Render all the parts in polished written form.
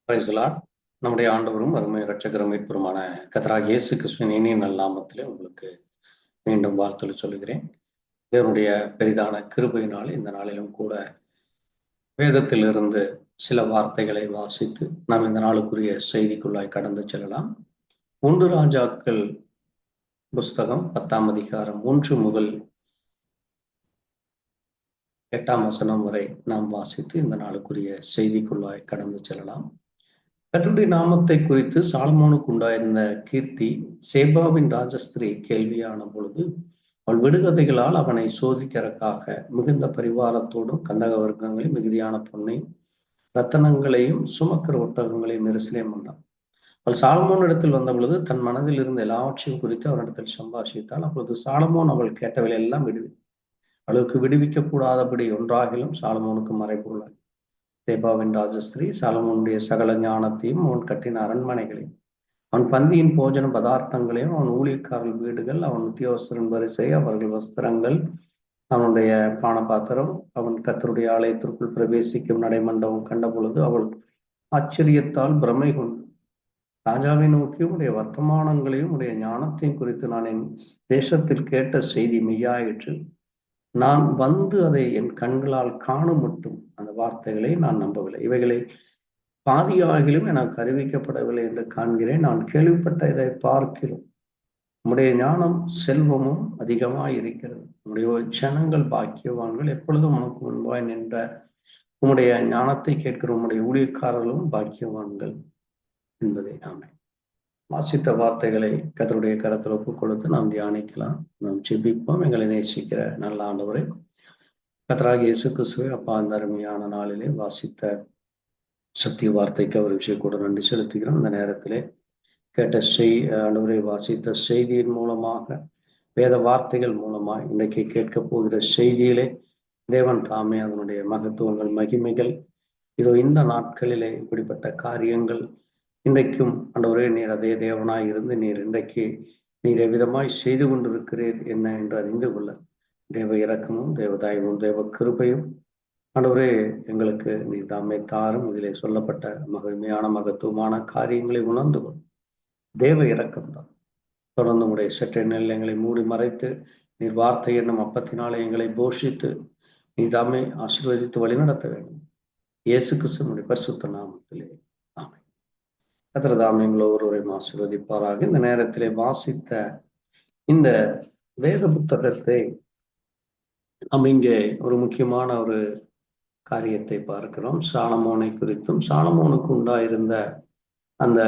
Price the Lord. நம்முடைய ஆண்டவரும் அருமை இரட்சகரும் மீட்பருமான கர்த்தராகிய இயேசு கிறிஸ்துவின் இனிய நல்ல நாமத்திலே உங்களுக்கு மீண்டும் வாழ்த்துக்கள் சொல்கிறேன். தேவனுடைய பெரிதான கிருபையினால் இந்த நாளிலும் கூட வேதத்திலிருந்து சில வார்த்தைகளை வாசித்து நாம் இந்த நாளுக்குரிய செய்திக்குள்ளாய் கடந்து செல்லலாம். 1 ராஜாக்கள் புஸ்தகம் 10ஆம் அதிகாரம் 1 முதல் 8ஆம் வசனம் வரை நாம் வாசித்து இந்த நாளுக்குரிய செய்திக்குள்ளாய் கடந்து செல்லலாம். கர்த்தருடைய நாமத்தை குறித்து சாலமோனுக்கு உண்டாயிருந்த கீர்த்தி சேபாவின் ராஜஸ்திரி கேள்வியான பொழுது அவள் விடுகதைகளால் அவனை சோதிக்கிறதுக்காக மிகுந்த பரிவாரத்தோடும் கந்தக வர்க்கங்களையும் மிகுதியான பொன்னையும் ரத்தனங்களையும் சுமக்கிற ஒட்டகங்களையும் எருசலேம் வந்தான். அவள் சாலமோன் இடத்தில் வந்த பொழுது தன் மனதில் இருந்த எல்லாவற்றையும் குறித்து அவரிடத்தில் சம்பாஷித்தாள். அப்பொழுது சாலமோன் அவள் கேட்டவளை எல்லாம் அவளுக்கு விடுவிக்க கூடாதபடி ஒன்றாகிலும் சாலமோனுக்கு மறைபொருள். சேபாவின் ராஜஸ்திரீ சாலமோனுடைய சகல ஞானத்தையும், அவன் கட்டின அரண்மனைகளையும், அவன் பந்தியின் போஜன பதார்த்தங்களையும், அவன் ஊழியக்காரர்கள் வீடுகள், அவன் உத்தியோகஸ்தரின் வரிசை, அவர்கள் வஸ்திரங்கள், அவனுடைய பானபாத்திரம், அவன் கர்த்தருடைய ஆலயத்திற்குள் பிரவேசிக்கும் நடைமண்டபம் கண்ட பொழுது அவள் ஆச்சரியத்தால் பிரமை கொண்டு ராஜாவை நோக்கி உடைய வர்த்தமானங்களையும் உடைய ஞானத்தையும் குறித்து நான் என் தேசத்தில் கேட்ட செய்தி மெய்யாயிற்று. நான் வந்து அதை என் கண்களால் காணும் மட்டும் அந்த வார்த்தைகளை நான் நம்பவில்லை. இவைகளை பாதியாகிலும் எனக்கு அறிவிக்கப்படவில்லை என்று காண்கிறேன். நான் கேள்விப்பட்ட இதை பார்க்கிறோம். உம்முடைய ஞானம் செல்வமும் அதிகமாய் இருக்கிறது. உம்முடைய ஜனங்கள் பாக்கியவான்கள், எப்பொழுதும் உனக்கு முன்பாய் நின்ற உம்முடைய ஞானத்தை கேட்கிற உம்முடைய ஊழியக்காரர்களும் பாக்கியவான்கள் என்பதை ஆமென். வாசித்த வார்த்தைகளை கர்த்தருடைய கரத்தில் ஒப்புக் கொடுத்து நாம் தியானிக்கலாம். நாம் ஜெபிப்போம். எங்களை நேசிக்கிற நல்ல ஆண்டவரே, கர்த்தராகிய இயேசு கிறிஸ்துவே, அப்பா, அந்த அருமையான நாளிலே வாசித்த சத்திய வார்த்தைக்கு அவர் விஷயம் கூட நன்றி செலுத்துகிறோம். இந்த நேரத்திலே கேட்ட ஆண்டவரை வாசித்த செய்தியின் மூலமாக, வேத வார்த்தைகள் மூலமாக இன்றைக்கு கேட்க போகிற செய்தியிலே தேவன் தாமே அதனுடைய மகத்துவங்கள், மகிமைகள், இதோ இந்த நாட்களிலே இப்படிப்பட்ட காரியங்கள் இன்றைக்கும் ஆண்டவரே நீர் அதே தேவனாய் இருந்து நீர் எவ்விதமாய் செய்து கொண்டிருக்கிறீர் என்ன என்று அறிந்து கொள்ள தேவ இரக்கமும், தேவ தயவும், தேவ கிருபையும் ஆண்டவரே எங்களுக்கு நீர் தாமே தாரும். இதிலே சொல்லப்பட்ட மகிமையான மகத்துவமான காரியங்களை உணர்ந்து கொள். தேவ இரக்கம் தான் தொடர்ந்து உடைய சற்றை நெல் எங்களை மூடி மறைத்து நீர் வார்த்தை என்னும் அப்பத்தினாலே எங்களை போஷித்து நீர் தாமே ஆசீர்வதித்து வழிநடத்த வேண்டும். இயேசு கிறிஸ்துவினுடைய பரிசுத்த நாமத்திலே ஆமென். கர்த்தர் தாமே எங்களை ஒருவரையும் ஆசீர்வதிப்பாராக. இந்த நேரத்திலே வாசித்த இந்த வேத புத்தகத்தை நாம் இங்கே ஒரு முக்கியமான ஒரு காரியத்தை பார்க்கிறோம். சாலமோனை குறித்தும் சாலமோனுக்கு உண்டாயிருந்த அந்த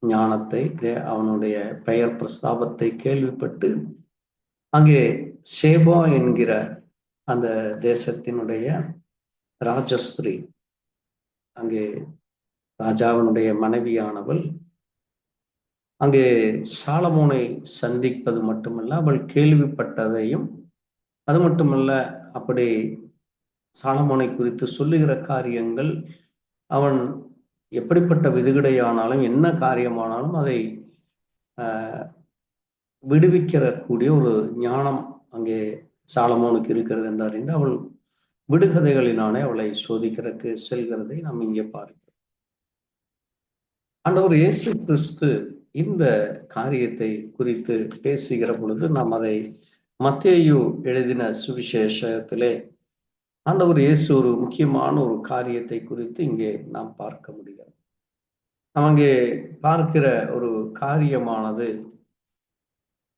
ஞானத்தை, அவனுடைய பெயர் பிரஸ்தாபத்தை கேள்விப்பட்டு அங்கே சேபா என்கிற அந்த தேசத்தினுடைய ராஜஸ்திரீ, அங்கே ராஜாவினுடைய மனைவியானவள் அங்கே சாலமோனை சந்திப்பது மட்டுமல்ல, அவள் கேள்விப்பட்டதையும், அது மட்டுமல்ல, அப்படி சாலமோனை குறித்து சொல்லுகிற காரியங்கள், அவன் எப்படிப்பட்ட விதுகிடையானாலும் என்ன காரியமானாலும் அதை விடுவிக்கிற கூடிய ஒரு ஞானம் அங்கே சாலமோனுக்கு இருக்கிறது என்று அறிந்து அவள் விடுகதைகளினாலே அவளை சோதிக்கிறதுக்கு செல்கிறதை நாம் இங்கே பார்க்கிறோம். ஆண்டவர் இயேசு கிறிஸ்து இந்த காரியத்தை குறித்து பேசுகிற பொழுது நாம் அதை மத்தேயு எழுதின சுவிசேஷத்திலே ஆண்டவர் இயேசு ஒரு முக்கியமான ஒரு காரியத்தை குறித்து இங்கே நாம் பார்க்க முடிகிறது. நாம் அங்கே பார்க்கிற ஒரு காரியமானது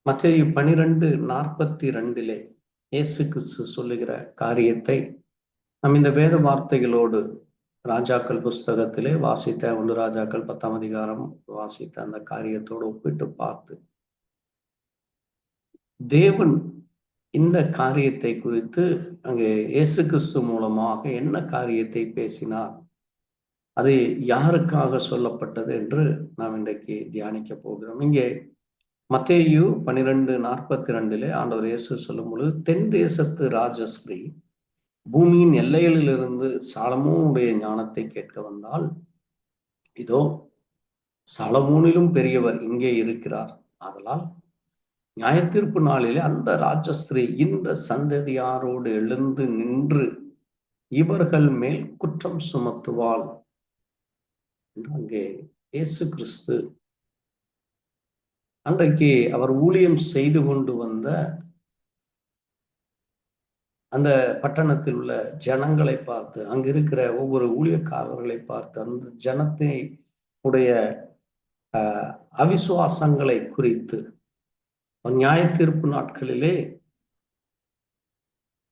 மத்தேயு 12:42 இயேசு கிறிஸ்து சொல்லுகிற காரியத்தை நாம் இந்த வேத வார்த்தைகளோடு ராஜாக்கள் புஸ்தகத்திலே வாசித்த 1 ராஜாக்கள் 10ஆம் அதிகாரம் வாசித்த அந்த காரியத்தோடு ஒப்பிட்டு பார்த்து தேவன் இந்த காரியத்தை குறித்து அங்கே இயேசு கிறிஸ்து மூலமாக என்ன காரியத்தை பேசினார், அது யாருக்காக சொல்லப்பட்டது என்று நாம் இன்றைக்கு தியானிக்க போகிறோம். இங்கே மத்தேயு 12:42 ஆண்டவர் இயேசு சொல்லும் பொழுது, தென் தேசத்து ராஜஸ்ரீ பூமியின் எல்லைகளிலிருந்து சாலமோனுடைய ஞானத்தை கேட்க வந்தால், இதோ சாலமோனிலும் பெரியவர் இங்கே இருக்கிறார். ஆதலால் நியாயத்தீர்ப்பு நாளிலே அந்த ராஜஸ்திரீ இந்த சந்ததியாரோடு எழுந்து நின்று இவர்கள் மேல் குற்றம் சுமத்துவாள் என்று அங்கே இயேசு கிறிஸ்து அன்றைக்கு அவர் ஊழியம் செய்து கொண்டு வந்த அந்த பட்டணத்தில் உள்ள ஜனங்களை பார்த்து, அங்க இருக்கிற ஒவ்வொரு ஊழியக்காரர்களை பார்த்து, அந்த ஜனத்தை உடைய அவிசுவாசங்களை குறித்து நியாய தீர்ப்பு நாட்களிலே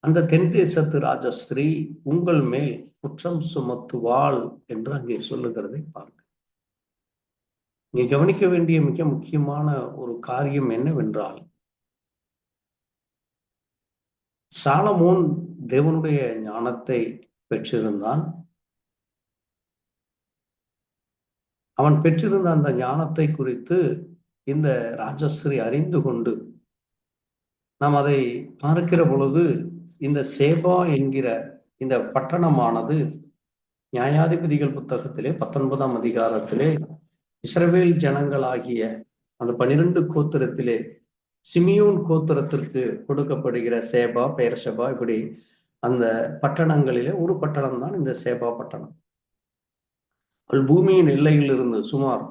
அந்த தென் தேசத்து ராஜஸ்திரீ உங்கள் மேல் குற்றம் சுமத்துவாள் என்று அங்கே சொல்லுகிறதை பார்க்க. நீ கவனிக்க வேண்டிய மிக முக்கியமான ஒரு காரியம் என்னவென்றால், சாலமோன் தேவனுடைய ஞானத்தை பெற்றிருந்தான். அவன் பெற்றிருந்த அந்த ஞானத்தை குறித்து இந்த ராஜஸ்ரீ அறிந்து கொண்டு, நாம் அதை பார்க்கிற பொழுது, இந்த சேபா என்கிற இந்த பட்டணமானது நியாயாதிபதிகள் புத்தகத்திலே 19ஆம் அதிகாரத்திலே இஸ்ரவேல் ஜனங்களாகிய அந்த 12 கோத்திரத்திலே சிமியோன் கோத்திரத்திற்கு கொடுக்கப்படுகிற சேபா, பெயர்செபா, இப்படி அந்த பட்டணங்களிலே ஒரு பட்டணம் தான் இந்த சேபா பட்டணம். அவள் பூமியின் எல்லையில் இருந்து சுமார்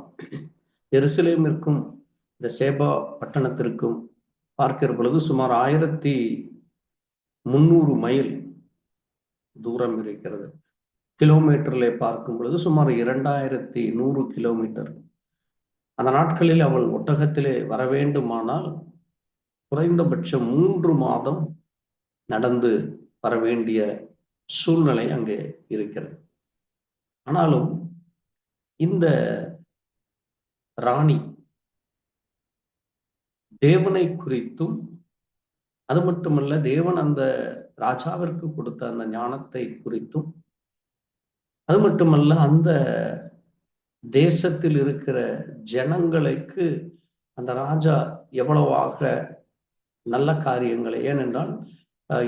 எருசலேமிற்கும் இந்த சேபா பட்டணத்திற்கும் பார்க்கிற பொழுது சுமார் 1300 மைல் தூரம் இருக்கிறது. கிலோமீட்டரிலே பார்க்கும் பொழுது சுமார் 2100 கிலோமீட்டர். அந்த நாட்களில் அவள் ஒட்டகத்திலே வர வேண்டுமானால் குறைந்தபட்சம் 3 மாதம் நடந்து வர வேண்டிய சூழ்நிலை அங்கே இருக்கிறது. ஆனாலும் இந்த ராணி தேவனை குறித்தும், அது மட்டுமல்ல தேவன் அந்த ராஜாவிற்கு கொடுத்த அந்த ஞானத்தை குறித்தும், அது மட்டுமல்ல அந்த தேசத்தில் இருக்கிற ஜனங்களுக்கு அந்த ராஜா எவ்வளவாக நல்ல காரியங்களை, ஏனென்றால்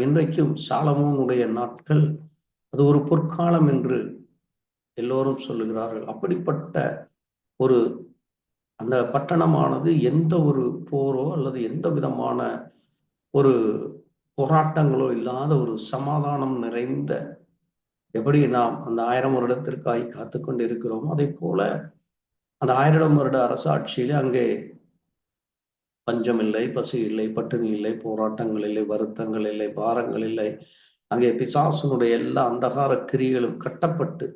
இன்றைக்கும் சாலமோனுடைய நாட்கள் அது ஒரு பொற்காலம் என்று எல்லோரும் சொல்லுகிறார்கள். அப்படிப்பட்ட ஒரு அந்த பட்டணமானது எந்த ஒரு போரோ அல்லது எந்த விதமான ஒரு போராட்டங்களோ இல்லாத ஒரு சமாதானம் நிறைந்த, எப்படி நாம் அந்த 1000 வருடத்திற்காய் காத்து கொண்டு இருக்கிறோமோ அதை போல அந்த 1000 வருட அரசாட்சியிலே அங்கே பஞ்சம் இல்லை, பசி இல்லை, பட்டினி இல்லை, போராட்டங்கள் இல்லை, வருத்தங்கள் இல்லை, பாரங்கள் இல்லை. அங்கே பிசாசனுடைய எல்லா அந்தகார கிரிகளும் கட்டப்பட்டு,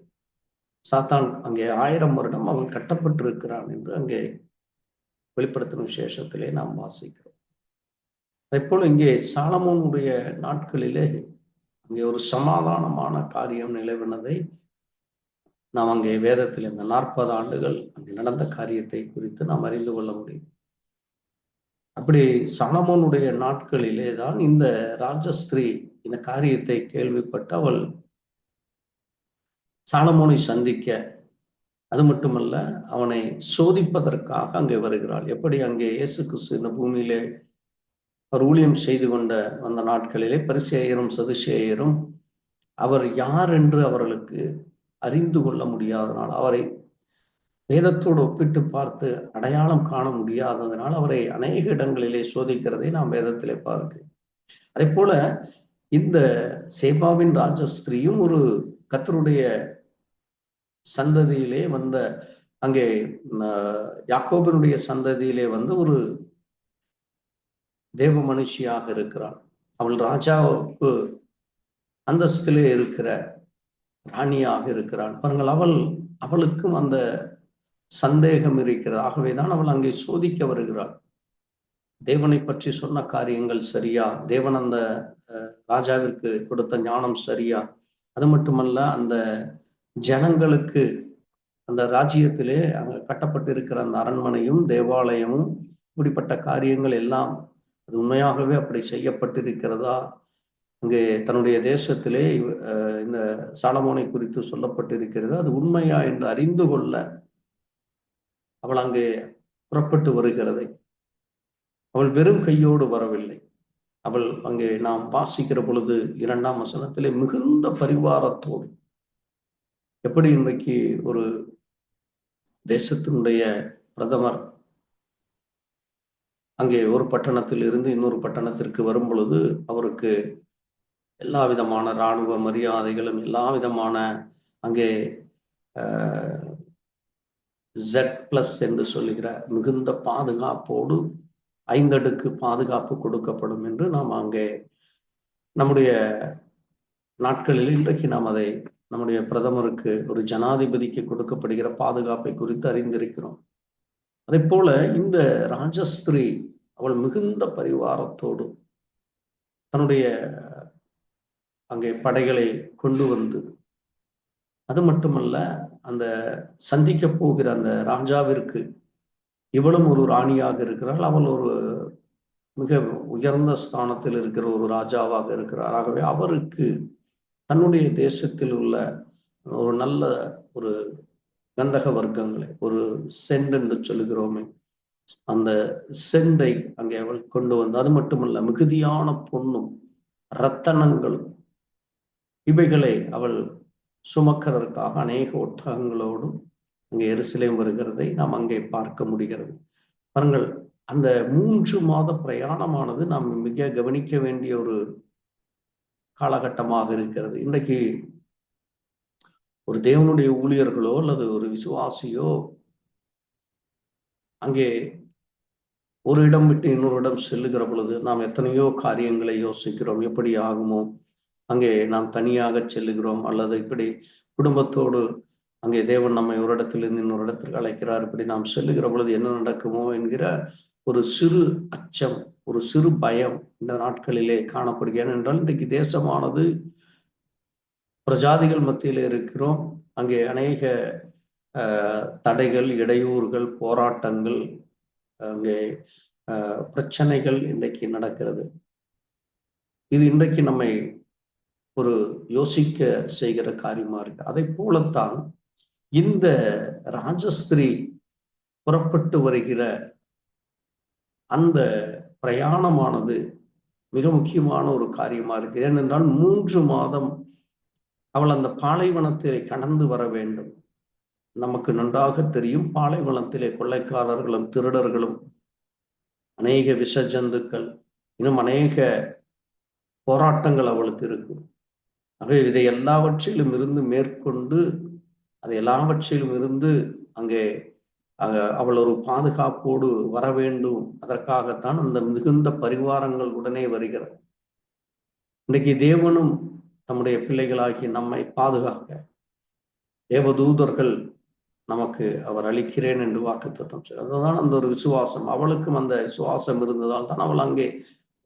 சாத்தான் அங்கே 1000 வருடம் அவன் கட்டப்பட்டு இருக்கிறான் என்று அங்கே வெளிப்படுத்தின விசேஷத்திலே நாம் வாசிக்கிறோம். அதேபோல இங்கே சாலமோனுடைய நாட்களிலே அங்கே ஒரு சமாதானமான காரியம் நிலவினதை நாம் அங்கே வேதத்தில் இந்த 40 ஆண்டுகள் அங்கே நடந்த காரியத்தை குறித்து நாம் அறிந்து கொள்ள முடியும். அப்படி சாலமோனுடைய நாட்களிலே தான் இந்த ராஜஸ்திரீ இந்த காரியத்தை கேள்விப்பட்டு அவள் சாலமோனை சந்திக்க, அது மட்டுமல்ல அவனை சோதிப்பதற்காக அங்கே வருகிறாள். எப்படி அங்கே இயேசு கிறிஸ்து இந்த பூமியிலே அவர் ஊழியம் செய்து கொண்ட அந்த நாட்களிலே பரிசேயரும் சதுசேயரும் அவர் யார் என்று அவர்களுக்கு அறிந்து கொள்ள முடியாதனால், அவரை வேதத்தோடு ஒப்பிட்டு பார்த்து அடையாளம் காண முடியாததனால் அவரை அநேக இடங்களிலே சோதிக்கிறதை நாம் வேதத்திலே பார்க்கிறோம். அதே போல இந்த சேபாவின் ராஜஸ்திரியும் ஒரு கர்த்தருடைய சந்ததியிலே வந்த, அங்கே யாக்கோபினுடைய சந்ததியிலே வந்து ஒரு தேவ மனுஷியாக இருக்கிறாள். அவள் ராஜாவுக்கு அந்தஸ்திலே இருக்கிற ராணியாக இருக்கிறாள். பாருங்கள், அவளுக்கும் அந்த சந்தேகம் இருக்கிறது. ஆகவேதான் அவள் அங்கே சோதிக்க வருகிறாள். தேவனை பற்றி சொன்ன காரியங்கள் சரியா, தேவன் அந்த ராஜாவிற்கு கொடுத்த ஞானம் சரியா, அது மட்டுமல்ல அந்த ஜனங்களுக்கு அந்த ராஜ்யத்திலே அங்க கட்டப்பட்டிருக்கிற அந்த அரண்மனையும் தேவாலயமும் இப்படிப்பட்ட காரியங்கள் எல்லாம் அது உண்மையாகவே அப்படி செய்யப்பட்டிருக்கிறதா, அங்கே தன்னுடைய தேசத்திலே இந்த சாலமோனை குறித்து சொல்லப்பட்டிருக்கிறது, அது உண்மையா என்று அறிந்து கொள்ள அவள் அங்கே புறப்பட்டு வருகிறதை, அவள் வெறும் கையோடு வரவில்லை. அவள் அங்கே நாம் வாசிக்கிற பொழுது 2ஆம் வசனத்திலே மிகுந்த பரிவாரத்தோடு, எப்படி இன்றைக்கு ஒரு தேசத்தினுடைய பிரதமர் அங்கே ஒரு பட்டணத்தில் இருந்து இன்னொரு பட்டணத்திற்கு வரும் பொழுது அவருக்கு எல்லா விதமான இராணுவ மரியாதைகளும், எல்லா விதமான அங்கே Z+ என்று சொல்லுகிற மிகுந்த பாதுகாப்போடு 5 அடுக்கு பாதுகாப்பு கொடுக்கப்படும் என்று நாம் அங்கே நம்முடைய நாட்களில் இன்றைக்கு நாம் அதை நம்முடைய பிரதமருக்கு, ஒரு ஜனாதிபதிக்கு கொடுக்கப்படுகிற பாதுகாப்பை குறித்து அறிந்திருக்கிறோம். அதே போல இந்த ராஜஸ்திரீ அவள் மிகுந்த பரிவாரத்தோடு தன்னுடைய அங்கே படைகளை கொண்டு வந்து, அது மட்டுமல்ல, அந்த சந்திக்க போகிற அந்த ராஜாவிற்கு இவளும் ஒரு ராணியாக இருக்கிறாள். அவள் ஒரு மிக உயர்ந்த ஸ்தானத்தில் இருக்கிற ஒரு ராஜாவாக இருக்கிறார். ஆகவே அவருக்கு தன்னுடைய தேசத்தில் உள்ள ஒரு நல்ல ஒரு கந்தக வர்க்கங்களை, ஒரு செண்ட் என்று சொல்லுகிறோமே, அந்த செண்டை அங்கே அவள் கொண்டு வந்து, அது மட்டுமல்ல, மிகுதியான பொன்னும் ரத்தனங்களும் இவைகளை அவள் சுமக்கிறதற்காக அநேக ஒட்டகங்களோடும் அங்கே எருசலேம் வருகிறதை நாம் அங்கே பார்க்க முடிகிறது. பாருங்கள், அந்த 3 மாத பிரயாணமானது நாம் மிக கவனிக்க வேண்டிய ஒரு காலகட்டமாக இருக்கிறது. இன்றைக்கு ஒரு தேவனுடைய ஊழியர்களோ அல்லது ஒரு விசுவாசியோ அங்கே ஒரு இடம் விட்டு இன்னொரு இடம் செல்லுகிற பொழுது நாம் எத்தனையோ காரியங்களை யோசிக்கிறோம். எப்படி ஆகுமோ, அங்கே நாம் தனியாக செல்லுகிறோம், அல்லது இப்படி குடும்பத்தோடு அங்கே தேவன் நம்மை ஒரு இடத்திலிருந்து இன்னொரு இடத்திற்கு அழைக்கிறார், இப்படி நாம் செல்லுகிற பொழுது என்ன நடக்குமோ என்கிற ஒரு சிறு அச்சம், ஒரு சிறு பயம் இந்த நாட்களிலே காணப்படுகிறது. ஏனென்றால் இன்றைக்கு தேசமானது பிரஜாதிகள் மத்தியில் இருக்கிறோம். அங்கே அநேக தடைகள், இடையூறுகள், போராட்டங்கள், அங்கே பிரச்சனைகள் இன்றைக்கு நடக்கிறது. இது இன்றைக்கு நம்மை ஒரு யோசிக்க செய்கிற காரியமா இருக்கு. அதை போலத்தான் இந்த ராஜஸ்திரீ புறப்பட்டு வருகிற அந்த பிரயாணமானது மிக முக்கியமான ஒரு காரியமா இருக்கு. ஏனென்றால் 3 மாதம் அவள் அந்த பாலைவனத்திலே கடந்து வர வேண்டும். நமக்கு நன்றாக தெரியும், பாலைவனத்திலே கொள்ளைக்காரர்களும் திருடர்களும் அநேக விஷ ஜந்துக்கள், இன்னும் அநேக போராட்டங்கள் அவளுக்கு இருக்கும். ஆகவே இதை எல்லாவற்றிலும் இருந்து மேற்கொண்டு, அது எல்லாவற்றிலும் இருந்து அங்கே அவள் ஒரு பாதுகாப்போடு வர வேண்டும். அதற்காகத்தான் அந்த மிகுந்த பரிவாரங்கள் உடனே வருகிறது. இன்றைக்கு தேவனும் நம்முடைய பிள்ளைகளாகி நம்மை பாதுகாக்க தேவதூதர்கள் நமக்கு அவர் அளிக்கிறேன் என்று வாக்குத்தத்தம் செய்தார். அதுதான் அந்த ஒரு விசுவாசம். அவளுக்கும் அந்த விசுவாசம் இருந்ததால் தான் அவள் அங்கே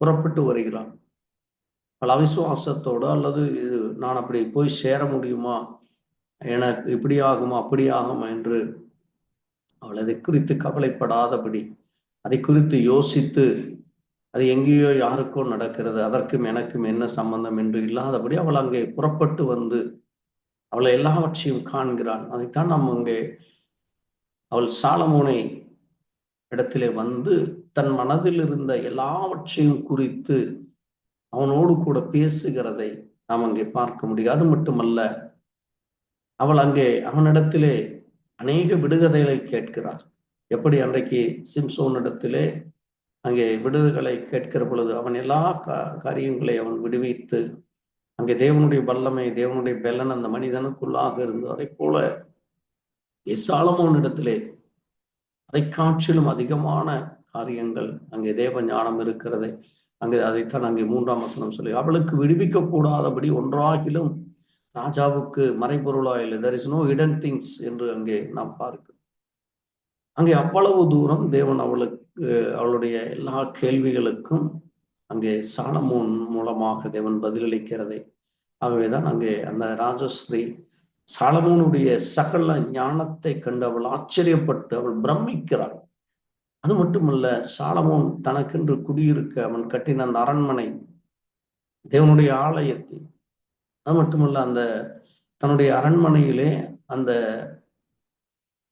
புறப்பட்டு வருகிறாள். அவள் அவிசுவாசத்தோடு, அல்லது இது நான் அப்படி போய் சேர முடியுமா, எனக்கு இப்படி ஆகுமா அப்படி ஆகுமா என்று அவள் அதை குறித்து கவலைப்படாதபடி, அதை குறித்து யோசித்து அது எங்கேயோ யாருக்கோ நடக்கிறது, அதற்கும் எனக்கும் என்ன சம்பந்தம் என்று இல்லாதபடி அவள் அங்கே புறப்பட்டு வந்து அவளை எல்லாவற்றையும் காண்கிறாள். அதைத்தான் நாம் அங்கே அவள் சாலமோனை இடத்திலே வந்து தன் மனதில் இருந்த எல்லாவற்றையும் குறித்து அவனோடு கூட பேசுகிறதை நாம் அங்கே பார்க்க முடியும். அது மட்டுமல்ல, அவள் அங்கே அவனிடத்திலே அநேக விடுகதைகளை கேட்கிறார். எப்படி அன்றைக்கு சிம்சோனிடத்திலே அங்கே விடுதலை கேட்கிற பொழுது அவன் எல்லா காரியங்களை அவன் விடுவித்து, அங்கே தேவனுடைய வல்லமை, தேவனுடைய பெலன் அந்த மனிதனுக்குள்ளாக இருந்து, அதை போல சாலமோனிடத்திலே அதை காற்றிலும் அதிகமான காரியங்கள் அங்கே தேவ ஞானம் இருக்கிறதை அங்கே அதைத்தான் அங்கே 3ஆம் வசனம் சொல்லி, அவளுக்கு விடுவிக்க கூடாதபடி ஒன்றாகிலும் ராஜாவுக்கு மறைபொருளா இல்லை, there is no hidden things என்று அங்கே நாம் பார்க்கிறோம். அங்கே அவ்வளவு தூரம் தேவன் அவளுடைய எல்லா கேள்விகளுக்கும் அங்கே சாலமோன் மூலமாக தேவன் பதிலளிக்கிறதை. ஆகவேதான் அங்கே அந்த ராஜஸ்ரீ சாலமோனுடைய சகல ஞானத்தை கண்டு அவள் ஆச்சரியப்பட்டு அவள் பிரமிக்கிறாள். அது மட்டுமல்ல, சாலமோன் தனக்கென்று குடியிருக்க அவன் கட்டின அந்த அரண்மனை, தேவனுடைய ஆலயத்தை, அது மட்டுமல்ல, அந்த தன்னுடைய அரண்மனையிலே அந்த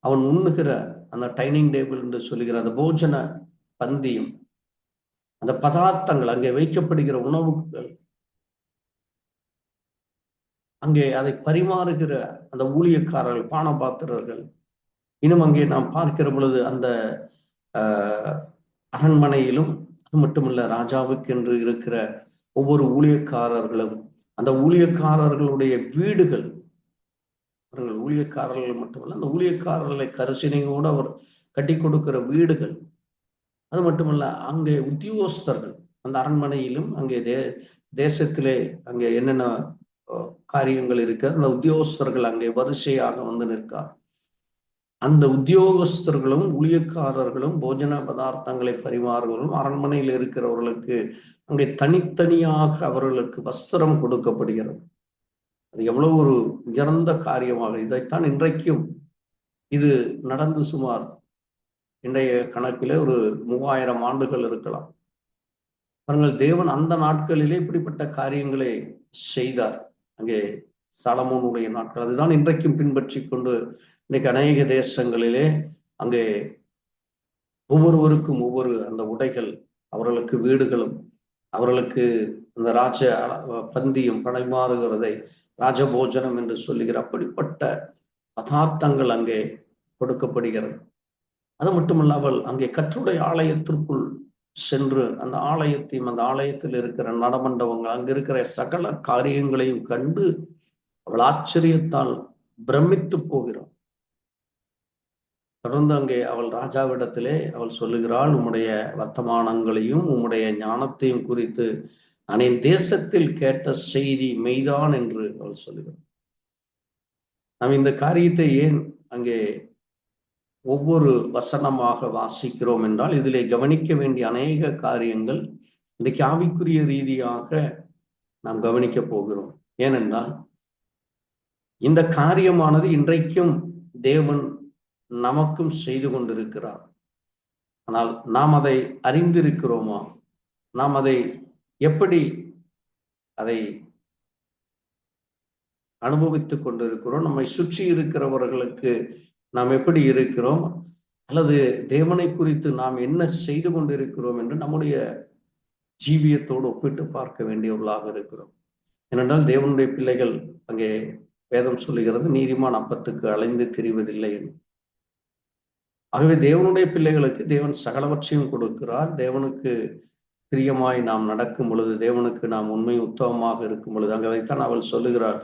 அவன் உண்ணுகிற அந்த டைனிங் டேபிள் என்று சொல்லுகிற அந்த போஜன பந்தியும், அந்த பதார்த்தங்கள், அங்கே வைக்கப்படுகிற உணவுகள், அங்கே அதை பரிமாறுகிற அந்த ஊழியக்காரர்கள், பானபாத்திரர்கள், இன்னும் அங்கே நாம் பார்க்கிற பொழுது அந்த அரண்மனையிலும், அது மட்டுமல்ல, ராஜாவுக்கென்று இருக்கிற ஒவ்வொரு ஊழியக்காரர்களும், அந்த ஊழியக்காரர்களுடைய வீடுகள், அவர்கள் ஊழியக்காரர்கள் மட்டுமல்ல, அந்த ஊழியக்காரர்களை கரிசனையோடு அவர் கட்டி கொடுக்கிற வீடுகள், அது மட்டுமல்ல அங்கே உத்தியோகஸ்தர்கள், அந்த அரண்மனையிலும் அங்கே தேசத்திலே அங்கே என்னென்ன காரியங்கள் இருக்கு, அந்த உத்தியோகஸ்தர்கள் அங்கே வரிசையாக வந்து நிற்கார். அந்த உத்தியோகஸ்தர்களும் ஊழியக்காரர்களும் போஜன பதார்த்தங்களை பரிமாறுவர்களும் அரண்மனையில் இருக்கிறவர்களுக்கு அங்கே தனித்தனியாக அவர்களுக்கு வஸ்திரம் கொடுக்கப்படுகிறது. அது எவ்வளவு ஒரு உயர்ந்த காரியமாக, இதைத்தான் இன்றைக்கும் இது நடந்து சுமார் இன்றைய கணக்கிலே ஒரு 3000 ஆண்டுகள் இருக்கலாம். அவர்கள் தேவன் அந்த நாட்களிலே இப்படிப்பட்ட காரியங்களை செய்தார். அங்கே சாலமோனுடைய நாட்கள் அதுதான் இன்றைக்கும் பின்பற்றி கொண்டு இன்னைக்கு அநேக தேசங்களிலே அங்கே ஒவ்வொருவருக்கும் ஒவ்வொரு அந்த உடைகள், அவர்களுக்கு வீடுகளும், அவர்களுக்கு அந்த ராஜ பந்தியும் படைமாறுகிறதை ராஜபோஜனம் என்று சொல்லுகிற அப்படிப்பட்ட பதார்த்தங்கள் அங்கே கொடுக்கப்படுகிறது. அது மட்டுமல்லாமல் அங்கே கர்த்தருடைய ஆலயத்திற்குள் சென்று அந்த ஆலயத்தையும் அந்த ஆலயத்தில் இருக்கிற நடமண்டபங்கள் அங்க இருக்கிற சகல காரியங்களையும் கண்டு அவள் ஆச்சரியத்தால் பிரமித்து போகிறாள். தொடர்ந்து அங்கே அவள் ராஜாவிடத்திலே அவள் சொல்லுகிறாள், உம்முடைய வர்த்தமானங்களையும் உம்முடைய ஞானத்தையும் குறித்து நான் என் தேசத்தில் கேட்ட செய்தி மெய்தான் என்று அவள் சொல்லுகிறாள். நாம் இந்த காரியத்தை ஏன் அங்கே ஒவ்வொரு வசனமாக வாசிக்கிறோம் என்றால், இதிலே கவனிக்க வேண்டிய அநேக காரியங்கள் இன்றைக்கு ஆவிக்குரிய ரீதியாக நாம் கவனிக்க போகிறோம். ஏனென்றால் இந்த காரியமானது இன்றைக்கும் தேவன் நமக்கும் செய்து கொண்டிருக்கிறார். ஆனால் நாம் அதை அறிந்திருக்கிறோமா? நாம் அதை எப்படி அதை அனுபவித்துக் கொண்டிருக்கிறோம்? நம்மை சுற்றி இருக்கிறவர்களுக்கு நாம் எப்படி இருக்கிறோம், அல்லது தேவனை குறித்து நாம் என்ன செய்து கொண்டிருக்கிறோம் என்று நம்முடைய ஜீவியத்தோடு ஒப்பிட்டு பார்க்க வேண்டியவர்களாக இருக்கிறோம். ஏனென்றால் தேவனுடைய பிள்ளைகள் அங்கே வேதம் சொல்லுகிறது, நீதிமான் அப்பத்துக்கு அலைந்து திரிவதில்லை என்று. ஆகவே தேவனுடைய பிள்ளைகளுக்கு தேவன் சகலவற்றையும் கொடுக்கிறார். தேவனுக்கு பிரியமாய் நாம் நடக்கும் பொழுது, தேவனுக்கு நாம் உண்மை உத்தமமாக இருக்கும் பொழுது, அங்கே அதைத்தான் அவள் சொல்லுகிறாள்.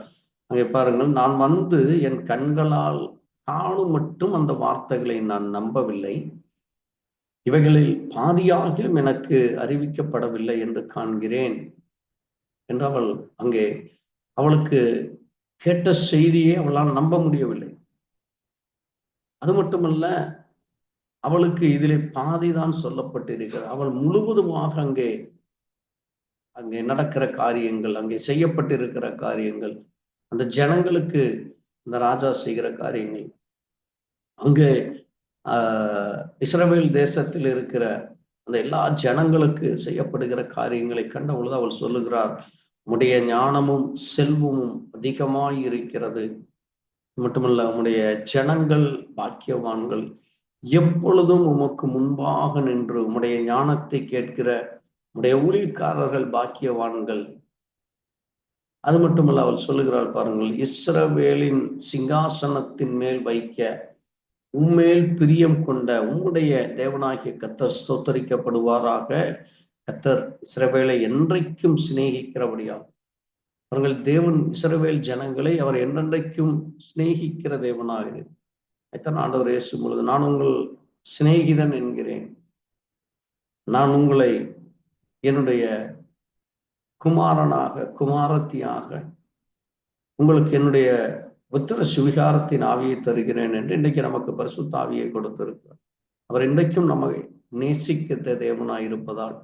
அங்கே பாருங்கள், நான் வந்து என் கண்களால் காணும் மட்டும் அந்த வார்த்தைகளை நான் நம்பவில்லை, இவைகளில் பாதியாகிலும் எனக்கு அறிவிக்கப்படவில்லை என்று காண்கிறேன் என்று அவள் அங்கே அவளுக்கு கேட்ட செய்தியை அவளால் நம்ப முடியவில்லை. அது மட்டுமல்ல, அவளுக்கு இதிலே பாதிதான் சொல்லப்பட்டிருக்கிறது. அவள் முழுவதுமாக அங்கே நடக்கிற காரியங்கள், அங்கே செய்யப்பட்டிருக்கிற காரியங்கள், அந்த ஜனங்களுக்கு இந்த ராஜா செய்கிற காரியங்கள், அங்கே இஸ்ரவேல் தேசத்தில் இருக்கிற அந்த எல்லா ஜனங்களுக்கு செய்யப்படுகிற காரியங்களை கண்ட பொழுது அவள் சொல்லுகிறார், உம்முடைய ஞானமும் செல்வமும் அதிகமாய் இருக்கிறது, மட்டுமல்ல உம்முடைய ஜனங்கள் பாக்கியவான்கள், எப்பொழுதும் உமக்கு முன்பாக நின்று உம்முடைய ஞானத்தை கேட்கிற உம்முடைய ஊழியக்காரர்கள் பாக்கியவான்கள். அது மட்டுமல்ல, அவள் சொல்லுகிறாள் பாருங்கள், இஸ்ரவேலின் சிங்காசனத்தின் மேல் வைக்க உம்மேல் பிரியம் கொண்ட உம்முடைய தேவனாகிய கர்த்தர் ஸ்தோத்தரிக்கப்படுவாராக. கர்த்தர் இஸ்ரவேலை என்றைக்கும் சிநேகிக்கிறபடியால், அவர்கள் தேவன் இஸ்ரவேல் ஜனங்களை அவர் என்றென்றைக்கும் சிநேகிக்கிற தேவனாக. எத்தனை ஆண்டவர் இயேசு பொழுது, நான் உங்கள் சிநேகிதன் என்கிறேன், நான் உங்களை என்னுடைய குமாரனாக குமாரத்தியாக உங்களுக்கு என்னுடைய உத்தர சுவிகாரத்தின் ஆவியை தருகிறேன் என்று இன்றைக்கு நமக்கு பரிசுத்த ஆவியை கொடுத்திருக்கிறார். அவர் இன்றைக்கும் நம்மை நேசிக்க தேவனாயிருப்பதால்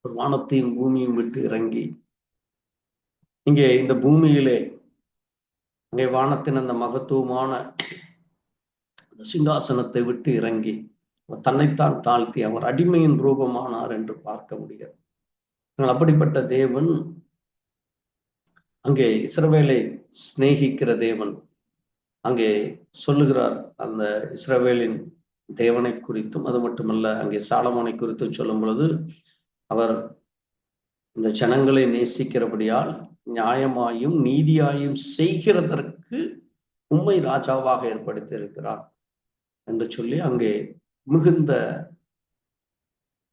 ஒரு வானத்தையும் பூமியும் விட்டு இறங்கி இங்கே இந்த பூமியிலே அங்கே வானத்தின் அந்த மகத்துவமான சிங்காசனத்தை விட்டு இறங்கி தன்னைத்தான் தாழ்த்தி அவர் அடிமையின் ரூபமானார் என்று பார்க்க முடியாது. அப்படிப்பட்ட தேவன் அங்கே இஸ்ரவேலை சிநேகிக்கிற தேவன் அங்கே சொல்லுகிறார். அந்த இஸ்ரவேலின் தேவனை குறித்தும், அது மட்டுமல்ல அங்கே சாலமோனை குறித்தும் சொல்லும் பொழுது, அவர் இந்த ஜனங்களை நேசிக்கிறபடியால் நியாயமாயும் நீதியாயும் செய்கிறதற்கு உம்மை ராஜாவாக ஏற்படுத்தி இருக்கிறார் என்று சொல்லி அங்கே மிகுந்த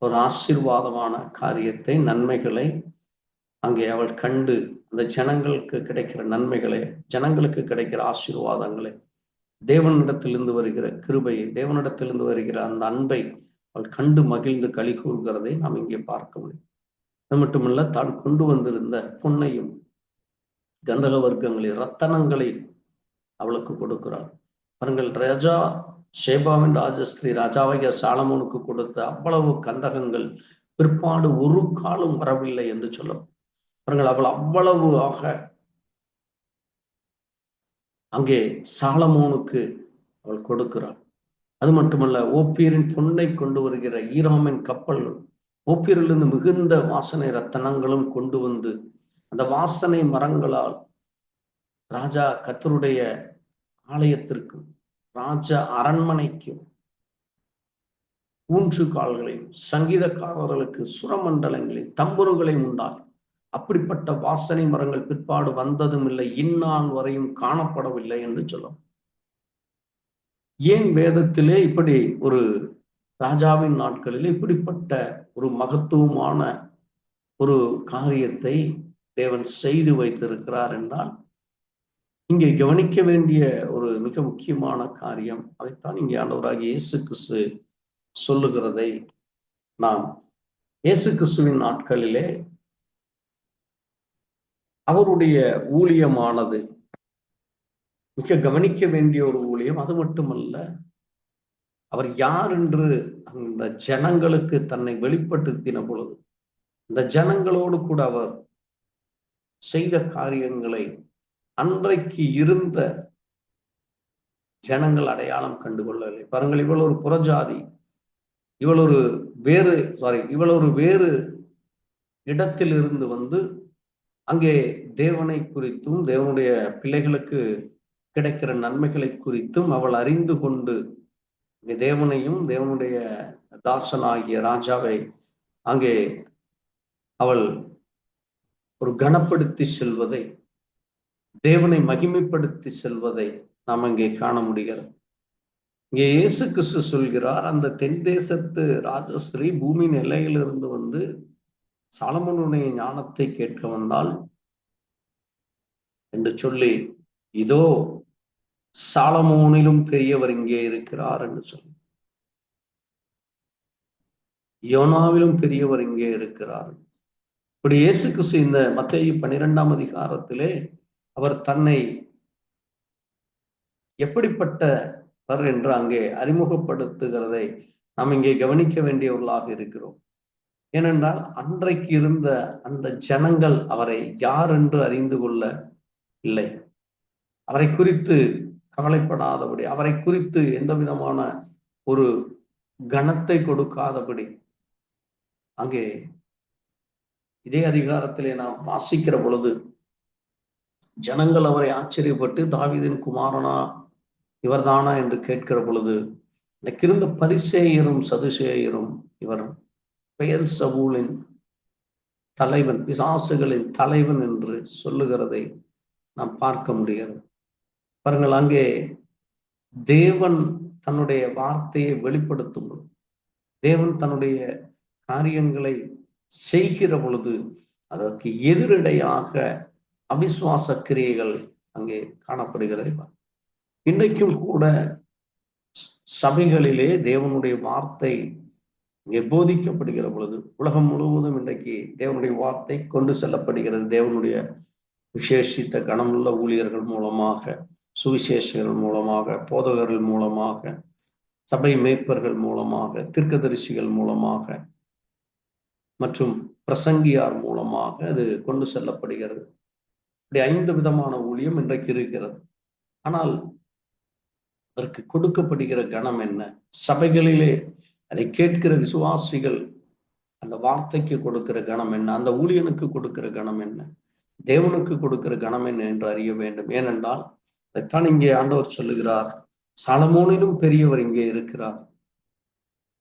ஒரு ஆசீர்வாதமான காரியத்தை, நன்மைகளை அங்கே அவள் கண்டு அந்த ஜனங்களுக்கு கிடைக்கிற நன்மைகளை, ஜனங்களுக்கு கிடைக்கிற ஆசீர்வாதங்களை, தேவனிடத்திலிருந்து வருகிற கிருபையை, தேவனிடத்திலிருந்து வருகிற அந்த அன்பை அவள் கண்டு மகிழ்ந்து களி கூறுகிறதை நாம் இங்கே பார்க்க முடியும். அது மட்டுமல்ல, தான் கொண்டு வந்திருந்த பொன்னையும் கந்தக வர்க்கங்களை, ரத்தனங்களை அவளுக்கு கொடுக்கிறாள். பாருங்கள், ராஜா ஷேபாவின் ராஜஸ்திரீ ராஜாவாகிய சாலமோனுக்கு கொடுத்த அவ்வளவு கந்தகங்கள் பிற்பாடு ஒரு காலம் வரவில்லை என்று சொல்லும். பாருங்கள், அவள் அவ்வளவு ஆக அங்கே சாலமோனுக்கு அவள் கொடுக்கிறாள். அது மட்டுமல்ல, ஓப்பீரின் பொன்னை கொண்டு வருகிற ஈராமின் கப்பல்கள், ஓப்பீரிலிருந்து மிகுந்த வாசனை ரத்தனங்களும் கொண்டு வந்து அந்த வாசனை மரங்களால் ராஜா கர்த்தருடைய ஆலயத்திற்கும் ராஜ அரண்மனைக்கும் ஊன்று கால்களையும் சங்கீதக்காரர்களுக்கு சுரமண்டலங்களையும் தம்புருகளையும் உண்டாகும். அப்படிப்பட்ட வாசனை மரங்கள் பிற்பாடு வந்ததும் இல்லை, இந்நாள் வரையும் காணப்படவில்லை என்று சொல்லும். ஏன் வேதத்திலே இப்படி ஒரு ராஜாவின் நாட்களில் இப்படிப்பட்ட ஒரு மகத்துவமான ஒரு காரியத்தை தேவன் செய்து வைத்திருக்கிறார் என்றால், இங்கே கவனிக்க வேண்டிய ஒரு மிக முக்கியமான காரியம், அதைத்தான் இங்கே ஆண்டவராகிய இயேசு கிறிஸ்து சொல்லுகிறதை நாம் இயேசு கிறிஸ்துவின் நாட்களிலே அவருடைய ஊழியமானது மிக கவனிக்க வேண்டிய ஒரு ஊழியம். அது மட்டுமல்ல, அவர் யார் என்று அந்த ஜனங்களுக்கு தன்னை வெளிப்படுத்தின பொழுது இந்த ஜனங்களோடு கூட அவர் செய்த காரியங்களை அன்றைக்கு இருந்த ஜனங்கள் அடையாளம் கண்டுகொள்ளவில்லை. பாருங்கள், இவள் ஒரு புறஜாதி, இவள் ஒரு வேறு இடத்தில் இருந்து வந்து அங்கே தேவனை குறித்தும் தேவனுடைய பிள்ளைகளுக்கு கிடைக்கிற நன்மைகளை குறித்தும் அவள் அறிந்து கொண்டு தேவனையும் தேவனுடைய தாசனாகிய ராஜாவை அங்கே அவள் ஒரு கனப்படுத்தி செல்வதை, தேவனை மகிமைப்படுத்தி செல்வதை நாம் அங்கே காண முடிகிறது. இங்கே இயேசு கிறிஸ்து சொல்கிறார், அந்த தென் தேசத்து ராஜஸ்ரீ பூமியின் எல்லையிலிருந்து வந்து சாலமோனுடைய ஞானத்தை கேட்க வந்தால் என்று சொல்லி, இதோ சாலமோனிலும் பெரியவர் இங்கே இருக்கிறார் என்று சொல்லி, யோனாவிலும் பெரியவர் இங்கே இருக்கிறார். இப்படி இயேசு கிறிஸ்து இந்த மத்தேயு 12ஆம் அதிகாரத்திலே அவர் தன்னை எப்படிப்பட்டவர் என்று அங்கே அறிமுகப்படுத்துகிறதை நாம் இங்கே கவனிக்க வேண்டியவர்களாக இருக்கிறோம். ஏனென்றால் அன்றைக்கு இருந்த அந்த ஜனங்கள் அவரை யார் என்று அறிந்து கொள்ள இல்லை, அவரை குறித்து கவலைப்படாதபடி, அவரை குறித்து எந்த விதமான ஒரு கனத்தை கொடுக்காதபடி, அங்கே இதே அதிகாரத்திலே நாம் வாசிக்கிற பொழுது ஜனங்கள் அவரை ஆச்சரியப்பட்டு, தாவீதின் குமாரனா இவர்தானா என்று கேட்கிற பொழுது, எனக்கு இருந்த பரிசேயரும் சதுசேயரும் இவர் பெயல்செபூலின் தலைவன், பிசாசுகளின் தலைவன் என்று சொல்லுகிறதை நாம் பார்க்க முடிகிறது. பாருங்கள், அங்கே தேவன் தன்னுடைய வார்த்தையை வெளிப்படுத்தும் பொழுது, தேவன் தன்னுடைய காரியங்களை செய்கிற பொழுது அதற்கு எதிரடையாக அவிசுவாச கிரியைகள் அங்கே காணப்படுகிறது. இன்றைக்கும் கூட சபைகளிலே தேவனுடைய வார்த்தை இங்கே போதிக்கப்படுகிற பொழுது உலகம் முழுவதும் இன்றைக்கு தேவனுடைய வார்த்தை கொண்டு செல்லப்படுகிறது. தேவனுடைய விசேஷித்த கனமுள்ள ஊழியர்கள் மூலமாக, சுவிசேஷர்கள் மூலமாக, போதகர்கள் மூலமாக, சபை மேய்ப்பர்கள் மூலமாக, தீர்க்கதரிசிகள் மூலமாக மற்றும் பிரசங்கியார் மூலமாக அது கொண்டு செல்லப்படுகிறது. இப்படி 5 விதமான ஊழியம் இன்றைக்கு இருக்கிறது. ஆனால் அதற்கு கொடுக்கப்படுகிற கனம் என்ன? சபைகளிலே அதை கேட்கிற விசுவாசிகள் அந்த வார்த்தைக்கு கொடுக்கிற கனம் என்ன? அந்த ஊழியனுக்கு கொடுக்கிற கனம் என்ன? தேவனுக்கு கொடுக்கிற கனம் என்ன என்று அறிய வேண்டும். ஏனென்றால் அதைத்தான் இங்கே ஆண்டவர் சொல்லுகிறார், சாலமோனிலும் பெரியவர் இங்கே இருக்கிறார்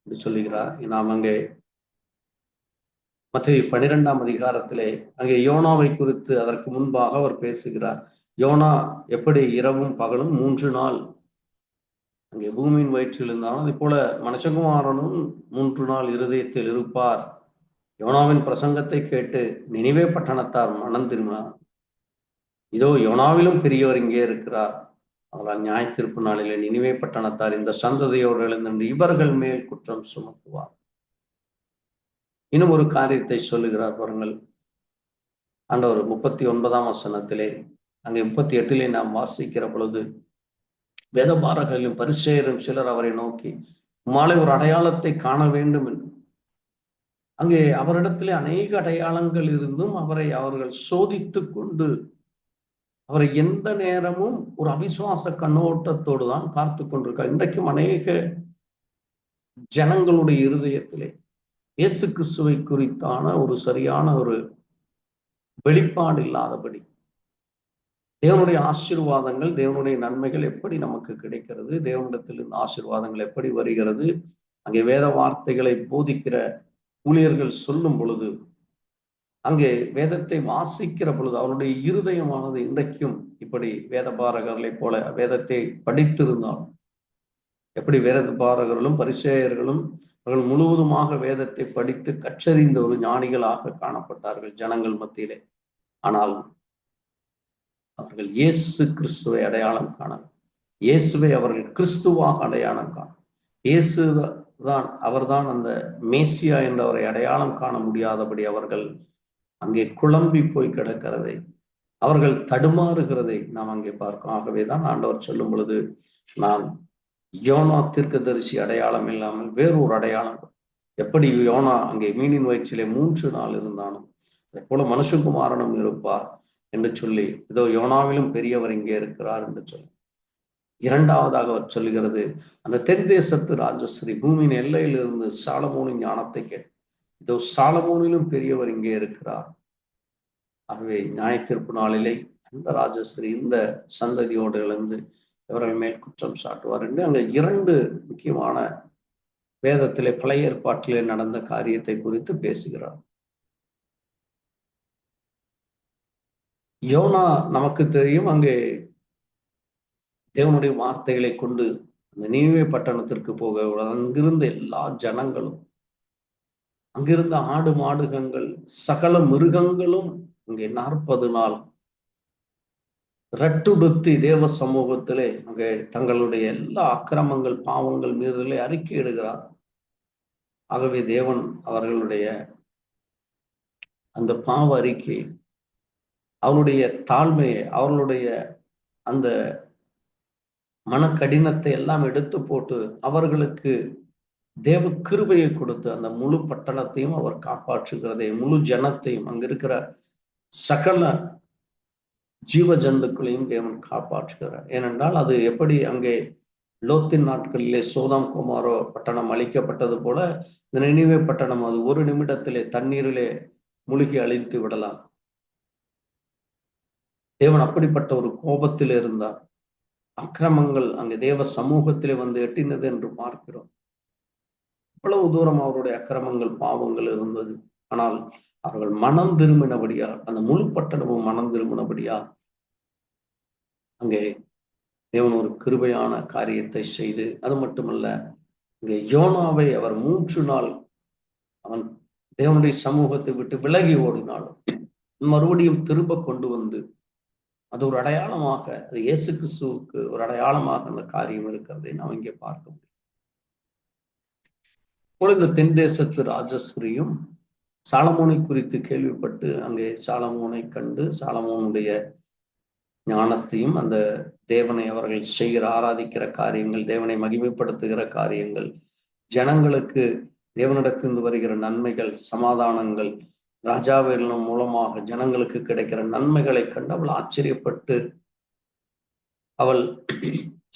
என்று சொல்லுகிறார். நாம் அங்கே மத்தேயு 12ஆம் அதிகாரத்திலே அங்கே யோனாவை குறித்து அதற்கு முன்பாக அவர் பேசுகிறார். யோனா எப்படி இரவும் பகலும் 3 நாள் அங்கே பூமியின் வயிற்றில் இருந்தாலும், அதே போல மனுஷகுமாரனும் 3 நாள் இருதயத்தில் இருப்பார். யோனாவின் பிரசங்கத்தை கேட்டு நினிவே பட்டணத்தார் மனம் திரும்பினார். இதோ யோனாவிலும் பெரியவர் இங்கே இருக்கிறார். அவரால் நியாய தீர்ப்பு நாளிலே நினிவே பட்டணத்தார் இந்த சந்ததியோடு எழுந்து இவர்கள் மேல் குற்றம் சுமத்துவார். இன்னும் ஒரு காரியத்தை சொல்லுகிறார் பாருங்கள். ஆண்டவர் 39ஆம் வசனத்திலே, அங்கே 38 நாம் வாசிக்கிற பொழுது, வேதபாரகர்களும் பரிசேயரும் சிலர் அவரை நோக்கி மாலை ஒரு அடையாளத்தை காண வேண்டும் என்று. அங்கே அவரிடத்திலே அநேக அடையாளங்கள் இருந்தும் அவரை அவர்கள் சோதித்து கொண்டு அவரை எந்த நேரமும் ஒரு அவிசுவாச கண்ணோட்டத்தோடு தான் பார்த்து கொண்டிருக்கார். இன்றைக்கும் அநேக ஜனங்களுடைய இருதயத்திலே இயேசு கிறிஸ்துவை குறித்தான ஒரு சரியான ஒரு வெளிப்பாடு இல்லாதபடி, தேவனுடைய ஆசீர்வாதங்கள், தேவனுடைய நன்மைகள் எப்படி நமக்கு கிடைக்கிறது, தேவனிடத்தில் இந்த ஆசீர்வாதங்கள் எப்படி வருகிறது, அங்கே வேத வார்த்தைகளை போதிக்கிற ஊழியர்கள் சொல்லும் பொழுது, அங்கே வேதத்தை வாசிக்கிற பொழுது அவருடைய இருதயமானது இன்றைக்கும் இப்படி வேதபாரகர்களை போல வேதத்தை படித்திருந்தால், எப்படி வேதபாரகர்களும் பரிசேயர்களும் அவர்கள் முழுவதுமாக வேதத்தை படித்து கற்றறிந்த ஒரு ஞானிகளாக காணப்பட்டார்கள் ஜனங்கள் மத்தியிலே. ஆனால் அவர்கள் இயேசு கிறிஸ்துவை அடையாளம் காண, இயேசுவை அவர்கள் கிறிஸ்துவாக அடையாளம் காண, இயேசு தான் அவர்தான் அந்த மேசியா என்றவரை அடையாளம் காண முடியாதபடி அவர்கள் அங்கே குழம்பி போய் கிடக்கிறதை, அவர்கள் தடுமாறுகிறதை நாம் அங்கே பார்க்கிறோம். ஆகவேதான் ஆண்டவர் சொல்லும் பொழுது, நான் யோனா தீர்க்கதரிசி அடையாளம் இல்லாமல் வேறொரு அடையாளம், எப்படி யோனா அங்கே மீனின் வயிற்றிலே 3 நாள் இருந்தானோ அதை போல மனுஷகுமாரனும் இருப்பார் என்று சொல்லி, இதோ யோனாவிலும் பெரியவர் இங்கே இருக்கிறார் என்று சொல்லி. இரண்டாவதாக அவர் சொல்லுகிறது, அந்த தென் தேசத்து ராஜஸ்ரீ பூமியின் எல்லையிலிருந்து சாலமோனின் ஞானத்தை கேட்டு, இதோ சாலமோனிலும் பெரியவர் இங்கே இருக்கிறார். ஆகவே நியாய தீர்ப்பு நாளிலே அந்த ராஜஸ்ரீ இந்த சந்ததியோடு எழுந்து இவர்கள் மேல் குற்றம் சாட்டுவார் என்று அங்கே 2 முக்கியமான வேதத்திலே பழைய ஏற்பாட்டிலே நடந்த காரியத்தை குறித்து பேசுகிறார். யோனா நமக்கு தெரியும், அங்கே தேவனுடைய வார்த்தைகளை கொண்டு அந்த நினிவே பட்டணத்திற்கு போக, அங்கிருந்த எல்லா ஜனங்களும், அங்கிருந்த ஆடு மாடுகங்கள் சகல மிருகங்களும் அங்கே 40 நாள் ரட்டுடுத்தி தேவ சமூகத்திலே அங்கே தங்களுடைய எல்லா அக்கிரமங்கள் பாவங்கள் மீறுதலை அறிக்கையிடுகிறார். ஆகவே தேவன் அவர்களுடைய அந்த பாவ அறிக்கை, அவருடைய தாழ்மையை, அவர்களுடைய அந்த மனக்கடினத்தை எல்லாம் எடுத்து போட்டு அவர்களுக்கு தேவ கிருபையை கொடுத்து அந்த முழு பட்டணத்தையும் அவர் காப்பாற்றுகிறதை, முழு ஜனத்தையும் அங்க இருக்கிற சகல ஜீவ ஜந்துக்களையும் தேவன் காப்பாற்றுகிறார். ஏனென்றால் அது எப்படி அங்கே லோத்தின் நாட்களிலே சோதாம் குமாரோ பட்டணம் அழிக்கப்பட்டது போல இந்த நினிவே பட்டணம் அது ஒரு நிமிடத்திலே தண்ணீரிலே முழுகி அழித்து விடலாம். தேவன் அப்படிப்பட்ட ஒரு கோபத்தில் இருந்தார். அக்கிரமங்கள் அங்கே தேவ சமூகத்திலே வந்து எட்டினது என்று பார்க்கிறோம். இவ்வளவு தூரம் அவருடைய அக்கிரமங்கள் பாவங்கள் இருந்தது. ஆனால் அவர்கள் மனம் திரும்பினபடியால், அந்த முழு பட்டணமும் மனம் திரும்பினபடியால் அங்கே தேவன் ஒரு கிருபையான காரியத்தை செய்து, அது மட்டுமல்ல, இங்கே யோனாவை அவர் 3 நாள் அவன் தேவனுடைய சமூகத்தை விட்டு விலகி ஓடினாலும் மறுபடியும் திரும்ப கொண்டு வந்து அது ஒரு அடையாளமாக, அது இயேசு கிறிஸ்துவுக்கு ஒரு அடையாளமாக அந்த காரியம் இருக்கிறதை நாம் இங்கே பார்க்க முடியும். இந்த தென் தேசத்து ராஜஸ்ரீயும் சாலமோனை குறித்து கேள்விப்பட்டு அங்கே சாலமோனை கண்டு சாலமோனுடைய ஞானத்தையும் அந்த தேவனை அவர்கள் செய்கிற ஆராதிக்கிற காரியங்கள், தேவனை மகிமைப்படுத்துகிற காரியங்கள், ஜனங்களுக்கு தேவனிடத்திலிருந்து வருகிற நன்மைகள், சமாதானங்கள், ராஜாவின் மூலமாக ஜனங்களுக்கு கிடைக்கிற நன்மைகளை கண்டு அவள் ஆச்சரியப்பட்டு அவள்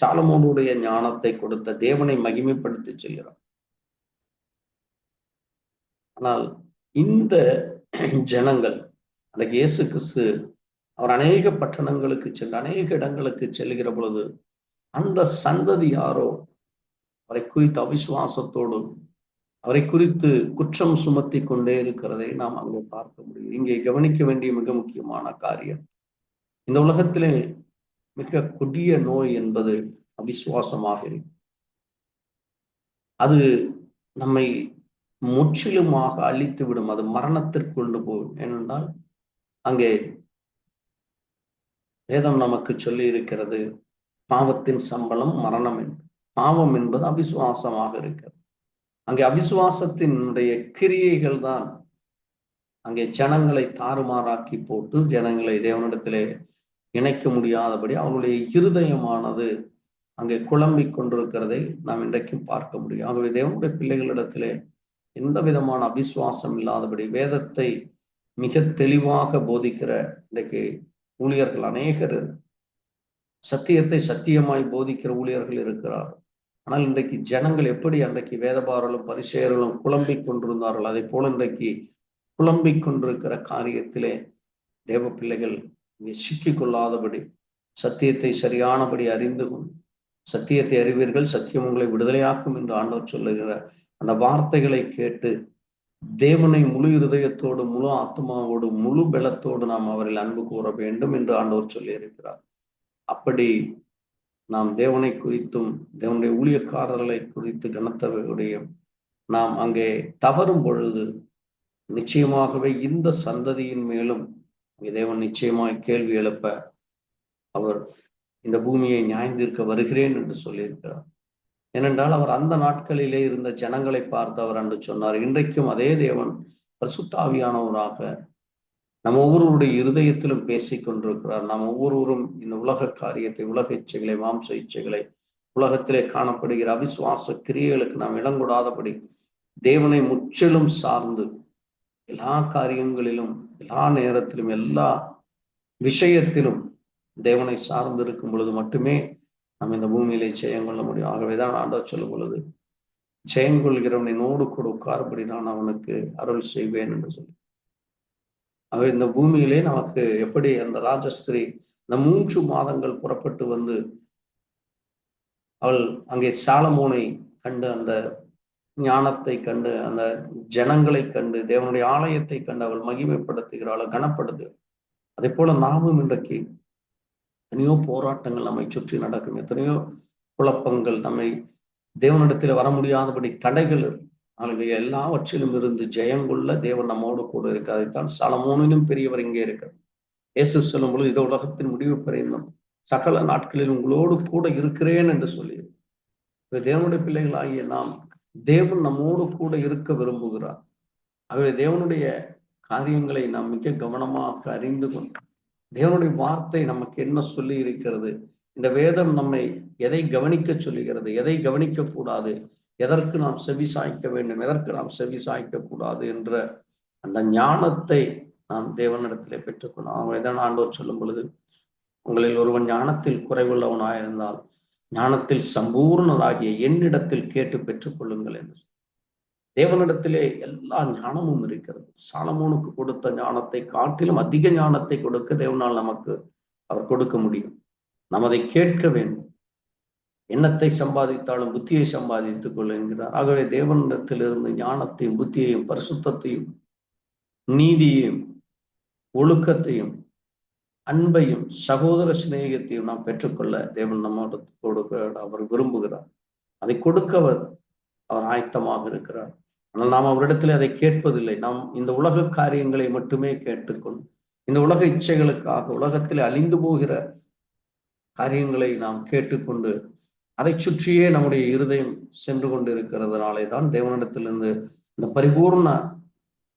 சாலமோனுடைய ஞானத்தை கொடுத்த தேவனை மகிமைப்படுத்தி செல்கிறாள். ஆனால் இந்த ஜனங்கள் அன்றைக்கு இயேசு கிறிஸ்து அவர் அநேக பட்டணங்களுக்கு சென்று அநேக இடங்களுக்கு செல்கிற பொழுது அந்த சந்ததி யாரோ அவரை குறித்து அவிசுவாசத்தோடு அவரை குறித்து குற்றம் சுமத்தி கொண்டே இருக்கிறதை நாம் அங்கே பார்க்க முடியும். இங்கே கவனிக்க வேண்டிய மிக முக்கியமான காரியம், இந்த உலகத்திலே மிக கொடிய நோய் என்பது அவிசுவாசமாக இருக்கும். அது நம்மை முற்றிலுமாக அழித்து விடும், அது மரணத்திற்கு கொண்டு போகும். ஏனென்றால் அங்கே வேதம் நமக்கு சொல்லி இருக்கிறது, பாவத்தின் சம்பளம் மரணம் என்று. பாவம் என்பது அவிசுவாசமாக இருக்கிறது. அங்கே அவிசுவாசத்தினுடைய கிரியைகள் தான் அங்கே ஜனங்களை தாறுமாறாக்கி போட்டு ஜனங்களை தேவனிடத்திலே இணைக்க முடியாதபடி அவர்களுடைய இருதயமானது அங்கே குழம்பிக் கொண்டிருக்கிறதை நாம் இன்றைக்கும் பார்க்க முடியும். ஆகவே தேவனுடைய பிள்ளைகளிடத்திலே எந்த விதமான அவிசுவாசம் இல்லாதபடி வேதத்தை மிக தெளிவாக போதிக்கிற இன்றைக்கு ஊழியர்கள் அநேகர், சத்தியத்தை சத்தியமாய் போதிக்கிற ஊழியர்கள் இருக்கிறார். ஆனால் இன்றைக்கு ஜனங்கள் எப்படி அன்றைக்கு வேதபாரலும் பரிசேயர்களும் குழம்பிக் கொண்டிருந்தார்கள், அதை போல இன்றைக்கு குழம்பிக் கொண்டிருக்கிற காரியத்திலே தேவ பிள்ளைகள் சிக்கிக் கொள்ளாதபடி சத்தியத்தை சரியானபடி அறிந்து கொண்டு, சத்தியத்தை அறிவீர்கள், சத்தியம் உங்களை விடுதலையாக்கும் என்று ஆண்டவர் சொல்லுகிற அந்த வார்த்தைகளை கேட்டு தேவனை முழு இருதயத்தோடு, முழு ஆத்மாவோடு, முழு பலத்தோடு நாம் அவரில் அன்பு கூற வேண்டும் என்று ஆண்டவர் சொல்லி இருக்கிறார். அப்படி நாம் தேவனை குறித்தும் தேவனுடைய ஊழியக்காரர்களை குறித்து கனத்தவருடைய நாம் அங்கே தவறும் பொழுது நிச்சயமாகவே இந்த சந்ததியின் மேலும் தேவன் நிச்சயமாய் கேள்வி எழுப்ப அவர் இந்த பூமியை நியாயந்தீர்க்க வருகிறேன் என்று சொல்லியிருக்கிறார். ஏனென்றால் அவர் அந்த நாட்களிலே இருந்த ஜனங்களை பார்த்து அவர் அன்று சொன்னார், இன்றைக்கும் அதே தேவன் பரிசுத்த ஆவியானவராக நம்ம ஒவ்வொருவருடைய இருதயத்திலும் பேசிக் கொண்டிருக்கிறார். நாம் ஒவ்வொருவரும் இந்த உலக காரியத்தை, உலக இச்சைகளை, மாம்ச இச்சைகளை, உலகத்திலே காணப்படுகிற அவிசுவாச கிரியைகளுக்கு நாம் இடம் கொடாதபடி தேவனை முற்றிலும் சார்ந்து எல்லா காரியங்களிலும், எல்லா நேரத்திலும், எல்லா விஷயத்திலும் தேவனை சார்ந்து இருக்கும் பொழுது மட்டுமே நம்ம இந்த பூமியிலே ஜெயங்கொள்ள முடியும். ஆகவேதான் ஆண்டவர் சொல்லும் பொழுது, ஜெயங்கொள்கிறவனை நோடு கூட உட்கார்படி நான் அவனுக்கு அருள் செய்வேன் என்று சொல்லி. ஆக இந்த பூமியிலே நமக்கு எப்படி அந்த ராஜஸ்திரீ இந்த 3 மாதங்கள் புறப்பட்டு வந்து அவள் அங்கே சாலமோனை கண்டு, அந்த ஞானத்தை கண்டு, அந்த ஜனங்களை கண்டு, தேவனுடைய ஆலயத்தை கண்டு அவள் மகிமைப்படுத்துகிறாள், கனப்படுத்துகிறாள். அதே போல நாமும் இன்றைக்கு எத்தனையோ போராட்டங்கள் நம்மை சுற்றி நடக்கும், எத்தனையோ குழப்பங்கள், நம்மை தேவனிடத்தில் வர முடியாதபடி தடைகள். ஆகவே எல்லாவற்றிலும் இருந்து ஜெயங்கொள்ள தேவன் நம்மோடு கூட இருக்கு. அதைத்தான் சாலமோனிலும் பெரியவர் இங்கே இருக்கிறார். இயேசு சொல்லும் பொழுது, இந்த உலகத்தின் முடிவு பெறையும் சகல நாட்களில் உங்களோடு கூட இருக்கிறேன் என்று சொல்லி, தேவனுடைய பிள்ளைகளாகிய நாம் தேவன் நம்மோடு கூட இருக்க விரும்புகிறார். ஆகவே தேவனுடைய காரியங்களை நாம் மிக கவனமாக அறிந்து கொண்டு, தேவனுடைய வார்த்தை நமக்கு என்ன சொல்லி இருக்கிறது, இந்த வேதம் நம்மை எதை கவனிக்க சொல்லுகிறது, எதை கவனிக்க கூடாது, எதற்கு நாம் செவி சாய்க்க வேண்டும், எதற்கு நாம் செவி சாய்க்க கூடாது என்ற அந்த ஞானத்தை நாம் தேவனிடத்திலே பெற்றுக்கொள்ளலாம். அவன் ஆண்டவர் சொல்லும் பொழுது, உங்களில் ஒருவன் ஞானத்தில் குறைவுள்ளவனாயிருந்தால் ஞானத்தில் சம்பூர்ணராகிய என்னிடத்தில் கேட்டு பெற்றுக்கொள்ளுங்கள் என்று. தேவனிடத்திலே எல்லா ஞானமும் இருக்கிறது. சாலமோனுக்கு கொடுத்த ஞானத்தை காட்டிலும் அதிக ஞானத்தை கொடுக்க தேவனால் நமக்கு அவர் கொடுக்க முடியும். நாம் அதை கேட்க வேண்டும். எண்ணத்தை சம்பாதித்தாலும் புத்தியை சம்பாதித்துக் கொள் என்கிறார். ஆகவே தேவனிடத்திலிருந்து ஞானத்தையும் புத்தியையும் பரிசுத்தத்தையும் நீதியையும் ஒழுக்கத்தையும் அன்பையும் சகோதர சிநேகத்தையும் நாம் பெற்றுக்கொள்ள தேவன் நம்மோடு கொடுக்க அவர் விரும்புகிறார். அதை கொடுக்க அவர் ஆயத்தமாக இருக்கிறார். ஆனால் நாம் அவரிடத்தில் அதை கேட்பதில்லை. நாம் இந்த உலக காரியங்களை மட்டுமே கேட்டுக்கொண்டு, இந்த உலக இச்சைகளுக்காக உலகத்தில் அழிந்து போகிற காரியங்களை நாம் கேட்டுக்கொண்டு அதை சுற்றியே நம்முடைய இருதயம் சென்று கொண்டு இருக்கிறதுனாலே தான் தேவனிடத்திலிருந்து இந்த பரிபூர்ண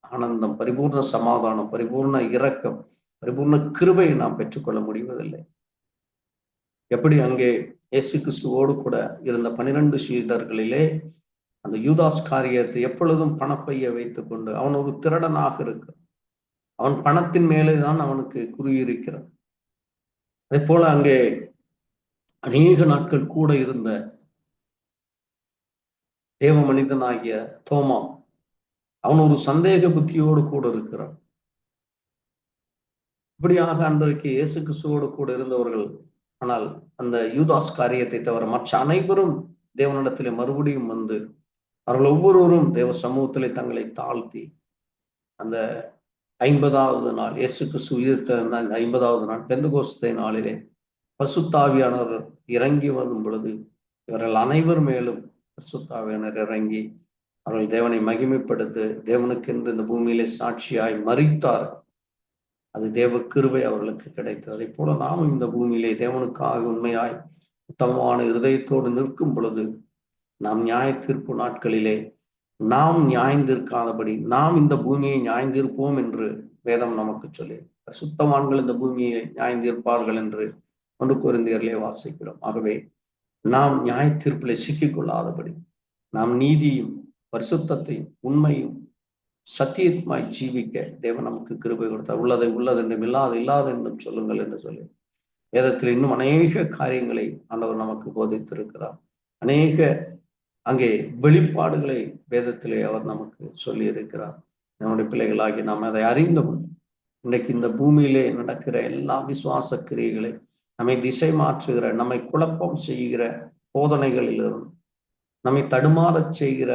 ஆனந்தம், பரிபூர்ண சமாதானம், பரிபூர்ண இரக்கம், பரிபூர்ண கிருபையை நாம் பெற்றுக்கொள்ள முடிவதில்லை. எப்படி அங்கே இயேசு கிறிஸ்துவோடு கூட இருந்த 12 சீடர்களிலே அந்த யூதாஸ் காரியத்தை எப்பொழுதும் பணப்பையை வைத்துக் கொண்டு, அவன் ஒரு திருடனாக இருக்கு, அவன் பணத்தின் மேலே தான் அவனுக்கு குறியிருக்கிறது. அதே போல அங்கே அநேக நாட்கள் கூட இருந்த தேவ மனிதனாகிய தோமா, அவன் ஒரு சந்தேக புத்தியோடு கூட இருக்கிறான். இப்படியாக அன்றைக்கு இயேசு கிறிஸ்துவோடு கூட இருந்தவர்கள், ஆனால் அந்த யூதாஸ் காரியத்தை தவிர மற்ற அனைவரும் தேவனிடத்திலே மறுபடியும் வந்து அவர்கள் ஒவ்வொருவரும் தேவ சமூகத்திலே தங்களை தாழ்த்தி, அந்த 50வது நாள் இயேசு கிறிஸ்து உயிர்த்த அந்த 50வது நாள் பெந்தெகோஸ்தே நாளிலே பரிசுத்த இறங்கி வரும் பொழுது இவர்கள் அனைவர் மேலும் பரிசுத்த இறங்கி அவர்கள் தேவனை மகிமைப்படுத்த தேவனுக்கென்று இந்த பூமியிலே சாட்சியாய் மரித்தார். அது தேவ கிருபை அவர்களுக்கு கிடைத்தது. அதை போல நாமும் இந்த பூமியிலே தேவனுக்காக உண்மையாய் உத்தமமான இருதயத்தோடு நிற்கும் பொழுது நாம் நியாய தீர்ப்பு நாட்களிலே நாம் நியாயந்திருக்காதபடி நாம் இந்த பூமியை நியாயந்திருப்போம் என்று வேதம் நமக்கு சொல்லி, சுத்தவான்கள் இந்த பூமியை நியாயந்திருப்பார்கள் என்று 1 கொரிந்தியரிலே வாசிக்கிறோம். ஆகவே நாம் நியாய தீர்ப்பிலே சிக்கிக் கொள்ளாதபடி நாம் நீதியும் பரிசுத்தத்தையும் உண்மையும் சத்தியமாய் ஜீவிக்க தேவன் நமக்கு கிருபை கொடுத்தார். உள்ளதை உள்ளது என்றும் இல்லாது இல்லாது என்றும் சொல்லுங்கள் என்று சொல்லி வேதத்தில் இன்னும் அநேக காரியங்களை ஆண்டவர் நமக்கு போதித்திருக்கிறார். அநேக அங்கே வெளிப்பாடுகளை வேதத்திலே அவர் நமக்கு சொல்லி இருக்கிறார். நம்முடைய பிள்ளைகளாகி நாம் அதை அறிந்தோம். இன்றைக்கு இந்த பூமியிலே நடக்கிற எல்லா விசுவாச கிரியைகளை நம்மை திசை மாற்றுகிற, நம்மை குழப்பம் செய்கிற போதனைகளிலிருந்து, நம்மை தடுமாறச் செய்கிற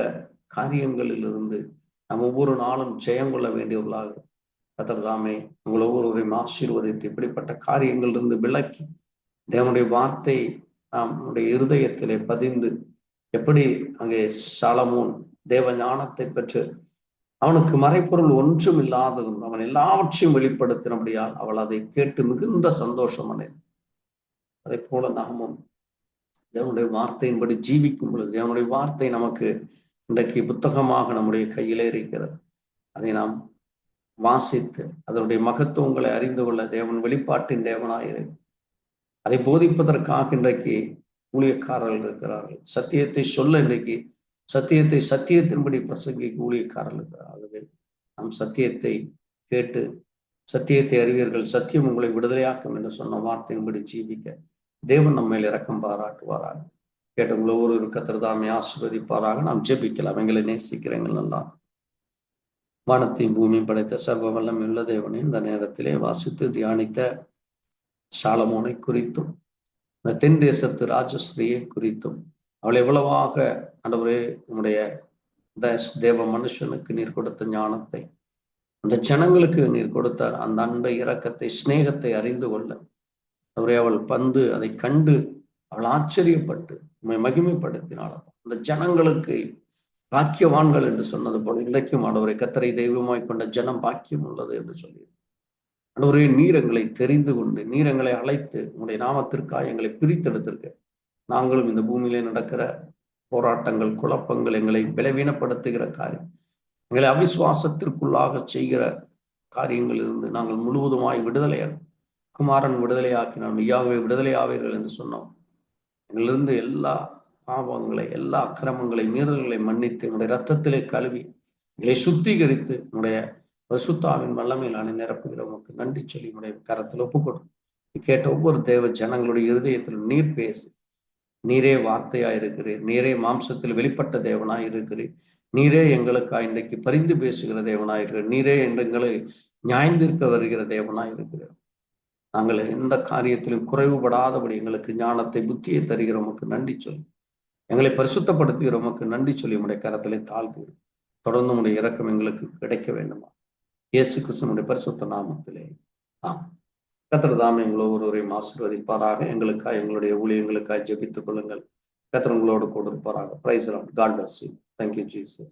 காரியங்களிலிருந்து நாம் ஒவ்வொரு நாளும் ஜெயம் கொள்ள வேண்டியவர்களாக கர்த்தர் தாமே உங்கள் ஒவ்வொருவரையும் ஆசீர்வதித்து இப்படிப்பட்ட காரியங்களிலிருந்து விலக்கி தேவனுடைய வார்த்தை நம்முடைய இருதயத்திலே பதிந்து, எப்படி அங்கே சாலமோன் தேவ ஞானத்தை பெற்று அவனுக்கு மறைப்பொருள் ஒன்றும் இல்லாததும் அவன் எல்லாவற்றையும் வெளிப்படுத்தினபடியால் அவள் அதை கேட்டு மிகுந்த சந்தோஷம் அடைந்தாள். அதை போல நாமும் தேவனுடைய வார்த்தையின்படி ஜீவிக்கும் பொழுது தேவனுடைய வார்த்தை நமக்கு இன்றைக்கு புத்தகமாக நம்முடைய கையிலே இருக்கிறது. அதை நாம் வாசித்து அதனுடைய மகத்துவங்களை அறிந்து கொள்ள தேவன் வெளிப்பாட்டின் தேவனாயிரு. அதை போதிப்பதற்காக இன்றைக்கு ஊழியக்காரர்கள் இருக்கிறார்கள். சத்தியத்தை சொல்ல இன்றைக்கு சத்தியத்தை சத்தியத்தின்படி பிரசங்கிக்கு ஊழியக்காரர்கள் இருக்கிறார்கள். நாம் சத்தியத்தை கேட்டு சத்தியத்தை அறிவீர்கள், சத்தியம் உங்களை விடுதலையாக்கும் என்று சொன்ன வார்த்தையின்படி ஜீவிக்க தேவன் நம்ம மேல் இரக்கம் பாராட்டுவாராக. கேட்ட உங்களை ஒரு கர்த்தர் தாமே ஆசீர்வதிப்பாராக. நாம் ஜெபிக்கலாம். எங்களை நேசிக்கிறீங்கள் நல்லா வானத்தையும் பூமியும் படைத்த சர்வ வல்லமை உள்ள தேவனை இந்த நேரத்திலே வாசித்து தியானித்த சாலமோனை குறித்தும் இந்த தென் தேசத்து ராஜஸ்ரீயை குறித்தும் அவள் எவ்வளவாக ஆண்டவரே உம்முடைய தேவ மனுஷனுக்கு நீர் கொடுத்த ஞானத்தை, அந்த ஜனங்களுக்கு நீர் கொடுத்த அந்த அன்பை, இரக்கத்தை, சிநேகத்தை அறிந்து கொள்ள அவரே அவள் பந்து அதை கண்டு அவள் ஆச்சரியப்பட்டு உண்மை மகிமைப்படுத்தினாள். அந்த ஜனங்களுக்கு பாக்கியவான்கள் என்று சொன்னது போல இன்றைக்கும் ஆண்டவரை கர்த்தரை தெய்வமாய் கொண்ட ஜனம் பாக்கியம் உள்ளது என்று சொல்லி ஆண்டவரே நீர் எங்களை தெரிந்து கொண்டு நீர் எங்களை அழைத்து உங்களுடைய நாமத்திற்காக எங்களை பிரித்தெடுத்திருக்க நாங்களும் இந்த பூமியிலே நடக்கிற போராட்டங்கள், குழப்பங்கள், எங்களை பலவீனப்படுத்துகிற காரியம், எங்களை அவிசுவாசத்திற்குள்ளாக செய்கிற காரியங்களிலிருந்து நாங்கள் முழுவதுமாய் விடுதலை குமாரன் விடுதலையாக்கினான், மெய்யாகவே விடுதலை ஆவீர்கள் என்று சொன்னோம். எங்களிலிருந்து எல்லா பாவங்களை, எல்லா அக்கிரமங்களை, மீறல்களை மன்னித்து எங்களுடைய ரத்தத்திலே கழுவி எங்களை சுத்திகரித்து உன்னுடைய பரிசுத்தாவின் வல்லமையிலான நிரப்புகிற உமக்கு நன்றி சொல்லி உன்னுடைய கரத்தில் ஒப்புக்கொடும். கேட்ட ஒவ்வொரு தேவ ஜனங்களுடைய இருதயத்தில் நீர் பேசி, நீரே வார்த்தையா இருக்கிறீர், நீரே மாம்சத்தில் வெளிப்பட்ட தேவனாய் இருக்கிறீர், நீரே எங்களுக்காக இன்றைக்கு பரிந்து பேசுகிற தேவனாய் இருக்கிறீர், நீரே எங்களை நியாயந்திருக்க வருகிற தேவனாய் இருக்கிறீர். நாங்கள் எந்த காரியத்திலும் குறைவுபடாதபடி எங்களுக்கு ஞானத்தை, புத்தியை தருகிற உமக்கு நன்றி சொல்லி, எங்களை பரிசுத்தப்படுத்துகிற உமக்கு நன்றி சொல்லி உடைய கரத்திலே தாழ்த்து தொடர்ந்து உடைய இரக்கம் எங்களுக்கு கிடைக்க வேண்டுமா? இயேசு கிறிஸ்துவினுடைய பரிசுத்த நாமத்திலே கர்த்தர் தாமே எங்களை ஒருவரையும் ஆசீர்வதிப்பாராக. எங்களுக்காக, எங்களுடைய ஊழியங்களுக்காக ஜெபித்துக் கொள்ளுங்கள். கர்த்தர் உங்களோடு கூட இருப்பாராக. Praise the lord. God bless you. Thank you, Jesus.